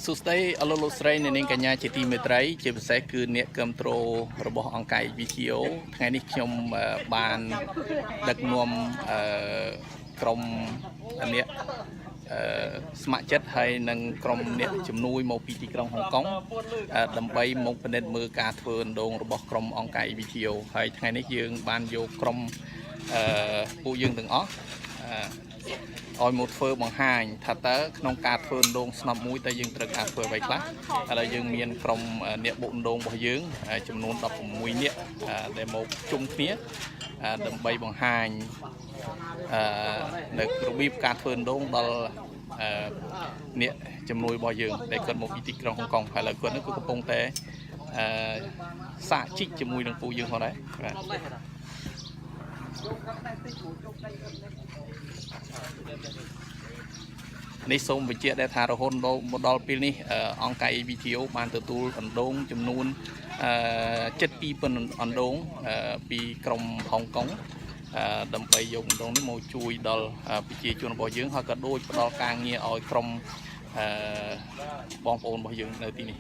សួស្តីអលោកលោកស្រីអ្នកនាងកញ្ញាជាទីមេត្រីជាពិសេសគឺអ្នកគាំទ្ររបស់អង្គការ VTO ថ្ងៃនេះខ្ញុំបានដឹកនាំក្រុមអ្នកស្ម័គ្រចិត្តហើយនិងក្រុមអ្នកជំនួយមកពីទីក្រុងហុងកុងដើម្បីមកពិនិត្យមើលការធ្វើអណ្ដូងរបស់ក្រុមអង្គការ VTO ហើយថ្ងៃនេះយើងបានយកក្រុមពួកយើងទាំងអស់ឲ្យមកធ្វើបង្ហាញថាតើក្នុងការធ្វើអណ្ដូងស្នប់មួយតើយើងត្រូវការធ្វើអ្វីខ្លះឥឡូវយើងមានក្រុមអ្នកបុកអណ្ដូងរបស់យើងចំនួន16នាក់ដែលមកជុំគ្នាដើម្បីបង្ហាញនៅរបៀបការធ្វើអណ្ដូងដល់អ្នកជំនួយរបស់យើងដែលគាត់មកពីទីក្រុងហុងកុងហើយឥឡូវគាត់នេះគឺកំពុងតែសាកជីកជាមួយនឹងពួកយើងផងដែរបាទនេះសូមបញ្ជាក់ដែរថារហូតមកដល់ពេលនេះអង្គការ VTO បានទទួលអណ្ដូងចំនួន72,000អណ្ដូងពីក្រុមហុងកុងដើម្បីយកអណ្ដូងនេះមកជួយដល់ប្រជាជនរបស់យើងហើយក៏ដូចផ្ដល់ការងារឲ្យក្រុមបងប្អូនរបស់យើងនៅទីនេះ